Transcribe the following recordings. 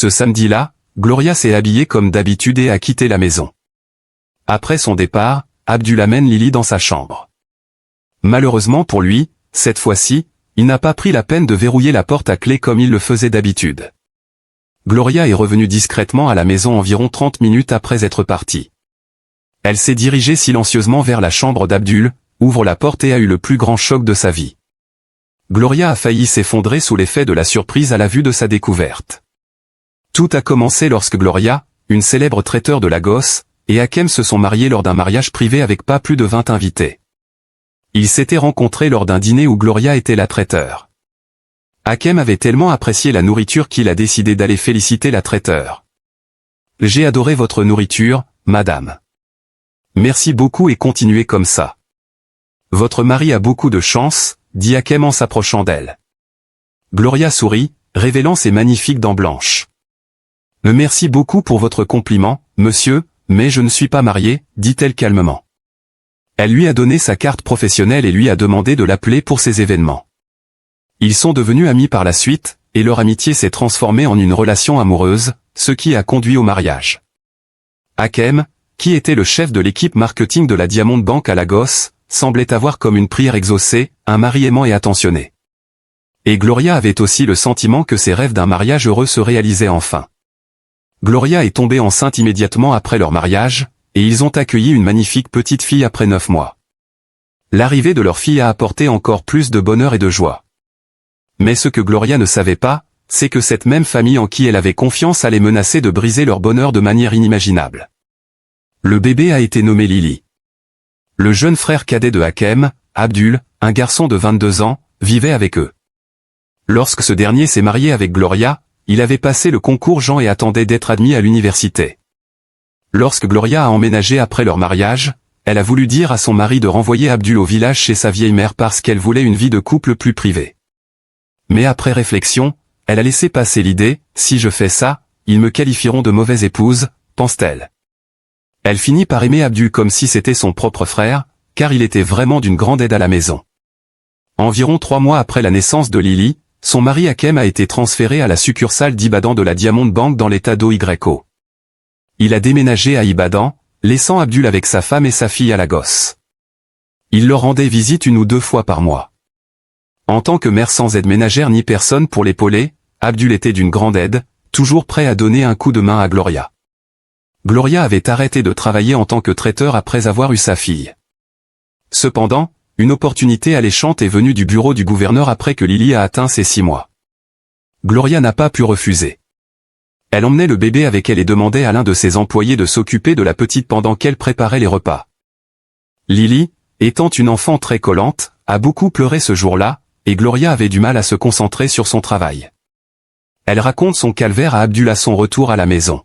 Ce samedi-là, Gloria s'est habillée comme d'habitude et a quitté la maison. Après son départ, Abdul amène Lily dans sa chambre. Malheureusement pour lui, cette fois-ci, il n'a pas pris la peine de verrouiller la porte à clé comme il le faisait d'habitude. Gloria est revenue discrètement à la maison environ 30 minutes après être partie. Elle s'est dirigée silencieusement vers la chambre d'Abdul, ouvre la porte et a eu le plus grand choc de sa vie. Gloria a failli s'effondrer sous l'effet de la surprise à la vue de sa découverte. Tout a commencé lorsque Gloria, une célèbre traiteur de Lagos, et Hakem se sont mariés lors d'un mariage privé avec pas plus de 20 invités. Ils s'étaient rencontrés lors d'un dîner où Gloria était la traiteur. Hakem avait tellement apprécié la nourriture qu'il a décidé d'aller féliciter la traiteur. « J'ai adoré votre nourriture, madame. Merci beaucoup et continuez comme ça. Votre mari a beaucoup de chance, dit Hakem en s'approchant d'elle. Gloria sourit, révélant ses magnifiques dents blanches. Merci beaucoup pour votre compliment, monsieur, mais je ne suis pas mariée, dit-elle calmement. Elle lui a donné sa carte professionnelle et lui a demandé de l'appeler pour ces événements. Ils sont devenus amis par la suite, et leur amitié s'est transformée en une relation amoureuse, ce qui a conduit au mariage. Hakem, qui était le chef de l'équipe marketing de la Diamond Bank à Lagos, semblait avoir comme une prière exaucée, un mari aimant et attentionné. Et Gloria avait aussi le sentiment que ses rêves d'un mariage heureux se réalisaient enfin. Gloria est tombée enceinte immédiatement après leur mariage, et ils ont accueilli une magnifique petite fille après 9 mois. L'arrivée de leur fille a apporté encore plus de bonheur et de joie. Mais ce que Gloria ne savait pas, c'est que cette même famille en qui elle avait confiance allait menacer de briser leur bonheur de manière inimaginable. Le bébé a été nommé Lily. Le jeune frère cadet de Hakem, Abdul, un garçon de 22 ans, vivait avec eux. Lorsque ce dernier s'est marié avec Gloria, il avait passé le concours Jean et attendait d'être admis à l'université. Lorsque Gloria a emménagé après leur mariage, elle a voulu dire à son mari de renvoyer Abdul au village chez sa vieille mère parce qu'elle voulait une vie de couple plus privée. Mais après réflexion, elle a laissé passer l'idée, si je fais ça, ils me qualifieront de mauvaise épouse, pense-t-elle. Elle finit par aimer Abdul comme si c'était son propre frère, car il était vraiment d'une grande aide à la maison. Environ 3 mois après la naissance de Lily, son mari Hakem a été transféré à la succursale d'Ibadan de la Diamond Bank dans l'état d'Oyo. Il a déménagé à Ibadan, laissant Abdul avec sa femme et sa fille à Lagos. Il leur rendait visite 1 ou 2 fois par mois. En tant que mère sans aide ménagère ni personne pour l'épauler, Abdul était d'une grande aide, toujours prêt à donner un coup de main à Gloria. Gloria avait arrêté de travailler en tant que traiteur après avoir eu sa fille. Cependant, une opportunité alléchante est venue du bureau du gouverneur après que Lily a atteint ses 6 mois. Gloria n'a pas pu refuser. Elle emmenait le bébé avec elle et demandait à l'un de ses employés de s'occuper de la petite pendant qu'elle préparait les repas. Lily, étant une enfant très collante, a beaucoup pleuré ce jour-là, et Gloria avait du mal à se concentrer sur son travail. Elle raconte son calvaire à Abdul à son retour à la maison.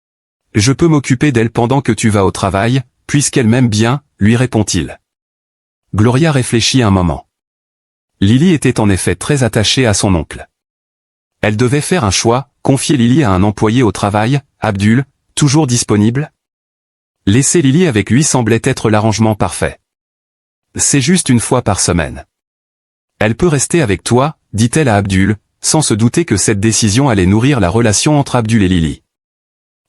« Je peux m'occuper d'elle pendant que tu vas au travail, puisqu'elle m'aime bien, lui répond-il. Gloria réfléchit un moment. Lily était en effet très attachée à son oncle. Elle devait faire un choix, confier Lily à un employé au travail, Abdul, toujours disponible. Laisser Lily avec lui semblait être l'arrangement parfait. C'est juste 1 fois par semaine. Elle peut rester avec toi, dit-elle à Abdul, sans se douter que cette décision allait nourrir la relation entre Abdul et Lily.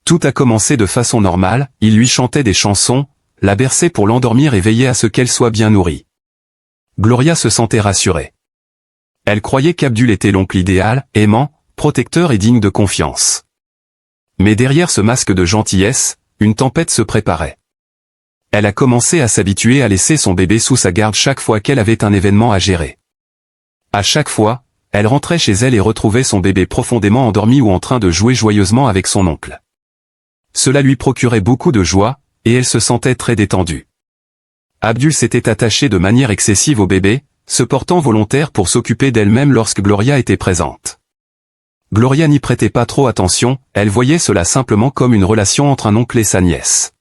Tout a commencé de façon normale, il lui chantait des chansons, la berçait pour l'endormir et veillait à ce qu'elle soit bien nourrie. Gloria se sentait rassurée. Elle croyait qu'Abdul était l'oncle idéal, aimant, protecteur et digne de confiance. Mais derrière ce masque de gentillesse, une tempête se préparait. Elle a commencé à s'habituer à laisser son bébé sous sa garde chaque fois qu'elle avait un événement à gérer. À chaque fois, elle rentrait chez elle et retrouvait son bébé profondément endormi ou en train de jouer joyeusement avec son oncle. Cela lui procurait beaucoup de joie, et elle se sentait très détendue. Abdul s'était attaché de manière excessive au bébé, se portant volontaire pour s'occuper d'elle-même lorsque Gloria était présente. Gloria n'y prêtait pas trop attention, elle voyait cela simplement comme une relation entre un oncle et sa nièce.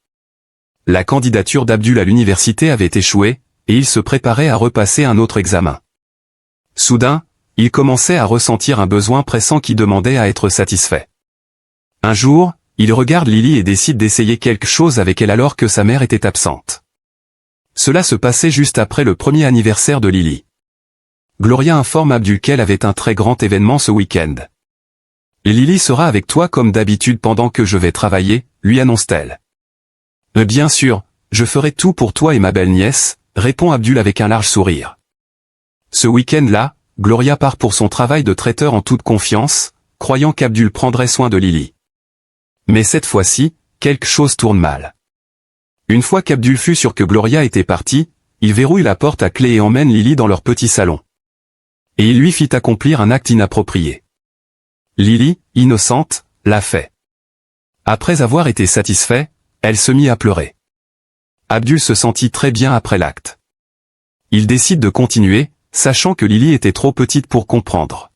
La candidature d'Abdul à l'université avait échoué, et il se préparait à repasser un autre examen. Soudain, il commençait à ressentir un besoin pressant qui demandait à être satisfait. Un jour, il regarde Lily et décide d'essayer quelque chose avec elle alors que sa mère était absente. Cela se passait juste après le premier anniversaire de Lily. Gloria informe Abdul qu'elle avait un très grand événement ce week-end. Et Lily sera avec toi comme d'habitude pendant que je vais travailler, lui annonce-t-elle. Bien sûr, je ferai tout pour toi et ma belle-nièce, répond Abdul avec un large sourire. Ce week-end-là, Gloria part pour son travail de traiteur en toute confiance, croyant qu'Abdul prendrait soin de Lily. Mais cette fois-ci, quelque chose tourne mal. Une fois qu'Abdul fut sûr que Gloria était partie, il verrouille la porte à clé et emmène Lily dans leur petit salon. Et il lui fit accomplir un acte inapproprié. Lily, innocente, l'a fait. Après avoir été satisfait, elle se mit à pleurer. Abdul se sentit très bien après l'acte. Il décide de continuer, sachant que Lily était trop petite pour comprendre.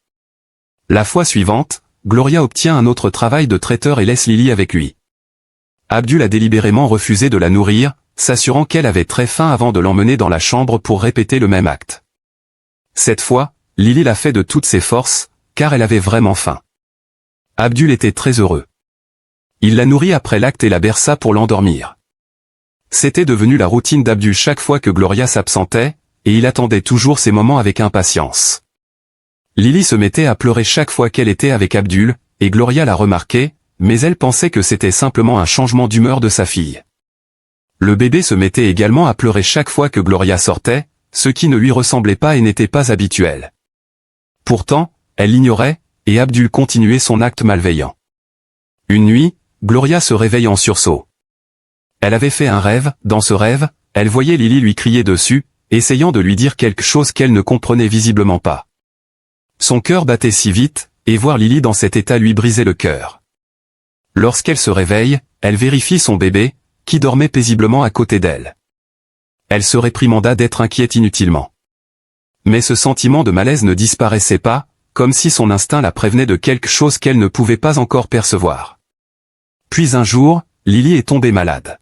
La fois suivante, Gloria obtient un autre travail de traiteur et laisse Lily avec lui. Abdul a délibérément refusé de la nourrir, s'assurant qu'elle avait très faim avant de l'emmener dans la chambre pour répéter le même acte. Cette fois, Lily l'a fait de toutes ses forces, car elle avait vraiment faim. Abdul était très heureux. Il la nourrit après l'acte et la berça pour l'endormir. C'était devenu la routine d'Abdul chaque fois que Gloria s'absentait, et il attendait toujours ces moments avec impatience. Lily se mettait à pleurer chaque fois qu'elle était avec Abdul, et Gloria l'a remarqué, mais elle pensait que c'était simplement un changement d'humeur de sa fille. Le bébé se mettait également à pleurer chaque fois que Gloria sortait, ce qui ne lui ressemblait pas et n'était pas habituel. Pourtant, elle l'ignorait, et Abdul continuait son acte malveillant. Une nuit, Gloria se réveille en sursaut. Elle avait fait un rêve, dans ce rêve, elle voyait Lily lui crier dessus, essayant de lui dire quelque chose qu'elle ne comprenait visiblement pas. Son cœur battait si vite, et voir Lily dans cet état lui brisait le cœur. Lorsqu'elle se réveille, elle vérifie son bébé, qui dormait paisiblement à côté d'elle. Elle se réprimanda d'être inquiète inutilement. Mais ce sentiment de malaise ne disparaissait pas, comme si son instinct la prévenait de quelque chose qu'elle ne pouvait pas encore percevoir. Puis un jour, Lily est tombée malade.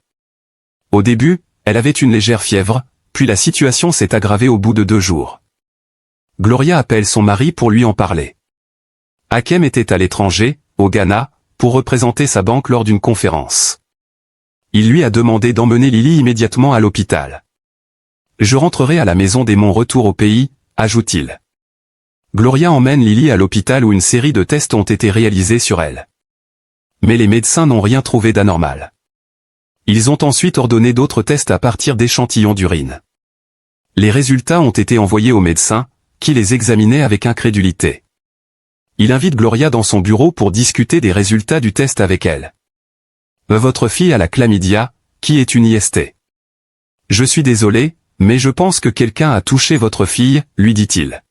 Au début, elle avait une légère fièvre, puis la situation s'est aggravée au bout de 2 jours. Gloria appelle son mari pour lui en parler. Hakem était à l'étranger, au Ghana, pour représenter sa banque lors d'une conférence. Il lui a demandé d'emmener Lily immédiatement à l'hôpital. « Je rentrerai à la maison dès mon retour au pays », ajoute-t-il. Gloria emmène Lily à l'hôpital où une série de tests ont été réalisés sur elle. Mais les médecins n'ont rien trouvé d'anormal. Ils ont ensuite ordonné d'autres tests à partir d'échantillons d'urine. Les résultats ont été envoyés aux médecins, qui les examinaient avec incrédulité. Il invite Gloria dans son bureau pour discuter des résultats du test avec elle. « Votre fille a la chlamydia, qui est une IST. Je suis désolé, mais je pense que quelqu'un a touché votre fille, lui dit-il.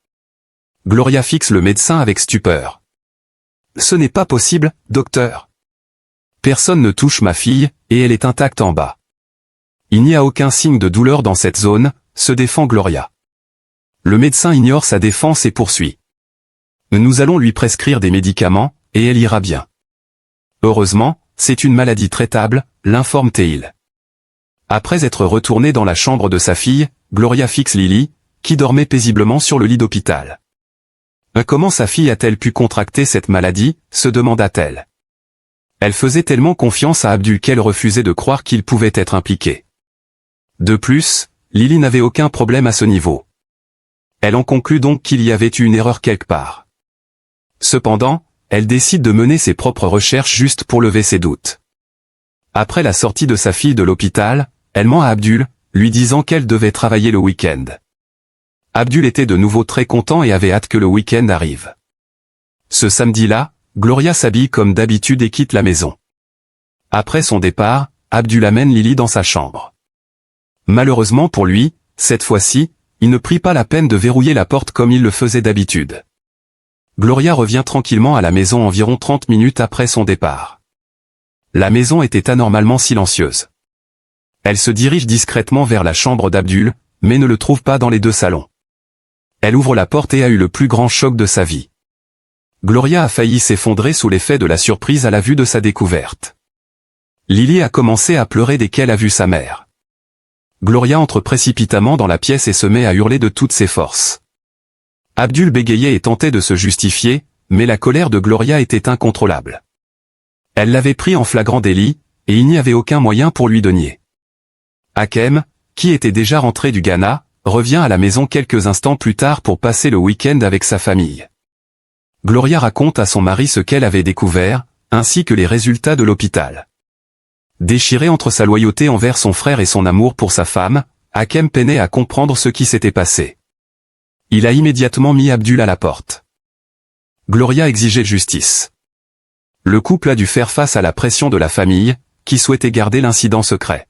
Gloria fixe le médecin avec stupeur. « Ce n'est pas possible, docteur. Personne ne touche ma fille, et elle est intacte en bas. Il n'y a aucun signe de douleur dans cette zone, se défend Gloria. Le médecin ignore sa défense et poursuit. Nous allons lui prescrire des médicaments, et elle ira bien. Heureusement, c'est une maladie traitable, l'informe Teil. Après être retournée dans la chambre de sa fille, Gloria fixe Lily, qui dormait paisiblement sur le lit d'hôpital. Comment sa fille a-t-elle pu contracter cette maladie, se demanda-t-elle. Elle faisait tellement confiance à Abdul qu'elle refusait de croire qu'il pouvait être impliqué. De plus, Lily n'avait aucun problème à ce niveau. Elle en conclut donc qu'il y avait eu une erreur quelque part. Cependant, elle décide de mener ses propres recherches juste pour lever ses doutes. Après la sortie de sa fille de l'hôpital, elle ment à Abdul, lui disant qu'elle devait travailler le week-end. Abdul était de nouveau très content et avait hâte que le week-end arrive. Ce samedi-là, Gloria s'habille comme d'habitude et quitte la maison. Après son départ, Abdul amène Lily dans sa chambre. Malheureusement pour lui, cette fois-ci, il ne prit pas la peine de verrouiller la porte comme il le faisait d'habitude. Gloria revient tranquillement à la maison environ 30 minutes après son départ. La maison était anormalement silencieuse. Elle se dirige discrètement vers la chambre d'Abdul, mais ne le trouve pas dans les 2 salons. Elle ouvre la porte et a eu le plus grand choc de sa vie. Gloria a failli s'effondrer sous l'effet de la surprise à la vue de sa découverte. Lily a commencé à pleurer dès qu'elle a vu sa mère. Gloria entre précipitamment dans la pièce et se met à hurler de toutes ses forces. Abdul bégayait et tentait de se justifier, mais la colère de Gloria était incontrôlable. Elle l'avait pris en flagrant délit, et il n'y avait aucun moyen pour lui de nier. Hakem, qui était déjà rentré du Ghana, revient à la maison quelques instants plus tard pour passer le week-end avec sa famille. Gloria raconte à son mari ce qu'elle avait découvert, ainsi que les résultats de l'hôpital. Déchiré entre sa loyauté envers son frère et son amour pour sa femme, Hakem peinait à comprendre ce qui s'était passé. Il a immédiatement mis Abdul à la porte. Gloria exigeait justice. Le couple a dû faire face à la pression de la famille, qui souhaitait garder l'incident secret.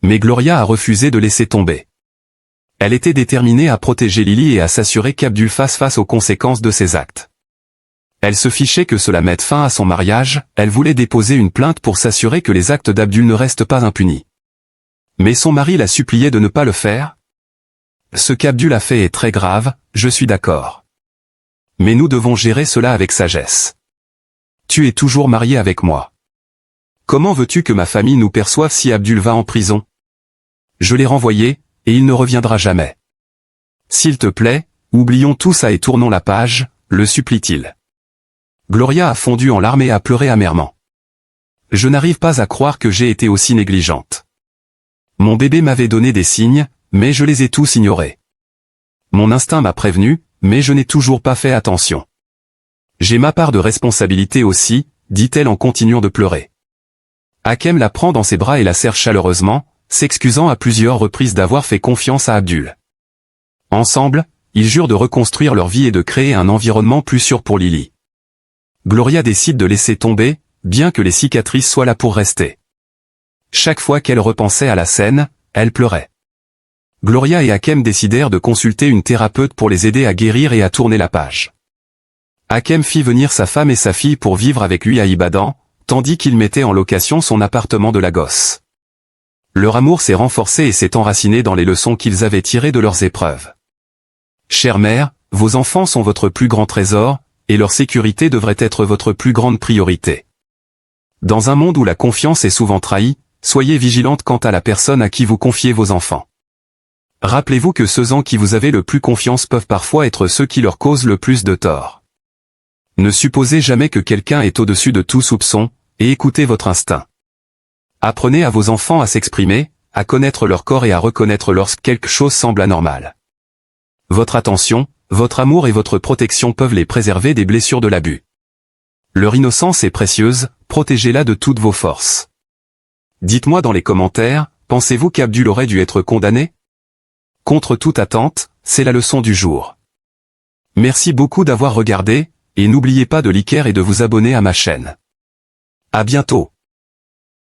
Mais Gloria a refusé de laisser tomber. Elle était déterminée à protéger Lily et à s'assurer qu'Abdul fasse face aux conséquences de ses actes. Elle se fichait que cela mette fin à son mariage, elle voulait déposer une plainte pour s'assurer que les actes d'Abdul ne restent pas impunis. Mais son mari la suppliait de ne pas le faire. Ce qu'Abdul a fait est très grave, je suis d'accord. Mais nous devons gérer cela avec sagesse. Tu es toujours marié avec moi. Comment veux-tu que ma famille nous perçoive si Abdul va en prison? Je l'ai renvoyé, et il ne reviendra jamais. S'il te plaît, oublions tout ça et tournons la page, le supplie-t-il. Gloria a fondu en larmes et a pleuré amèrement. Je n'arrive pas à croire que j'ai été aussi négligente. Mon bébé m'avait donné des signes, mais je les ai tous ignorés. Mon instinct m'a prévenu, mais je n'ai toujours pas fait attention. J'ai ma part de responsabilité aussi, dit-elle en continuant de pleurer. Hakem la prend dans ses bras et la serre chaleureusement, s'excusant à plusieurs reprises d'avoir fait confiance à Abdul. Ensemble, ils jurent de reconstruire leur vie et de créer un environnement plus sûr pour Lily. Gloria décide de laisser tomber, bien que les cicatrices soient là pour rester. Chaque fois qu'elle repensait à la scène, elle pleurait. Gloria et Hakem décidèrent de consulter une thérapeute pour les aider à guérir et à tourner la page. Hakem fit venir sa femme et sa fille pour vivre avec lui à Ibadan, tandis qu'il mettait en location son appartement de Lagos. Leur amour s'est renforcé et s'est enraciné dans les leçons qu'ils avaient tirées de leurs épreuves. Chère mère, vos enfants sont votre plus grand trésor, et leur sécurité devrait être votre plus grande priorité. Dans un monde où la confiance est souvent trahie, soyez vigilante quant à la personne à qui vous confiez vos enfants. Rappelez-vous que ceux en qui vous avez le plus confiance peuvent parfois être ceux qui leur causent le plus de tort. Ne supposez jamais que quelqu'un est au-dessus de tout soupçon, et écoutez votre instinct. Apprenez à vos enfants à s'exprimer, à connaître leur corps et à reconnaître lorsque quelque chose semble anormal. Votre attention, votre amour et votre protection peuvent les préserver des blessures de l'abus. Leur innocence est précieuse, protégez-la de toutes vos forces. Dites-moi dans les commentaires, pensez-vous qu'Abdul aurait dû être condamné? Contre toute attente, c'est la leçon du jour. Merci beaucoup d'avoir regardé, et n'oubliez pas de liker et de vous abonner à ma chaîne. À bientôt.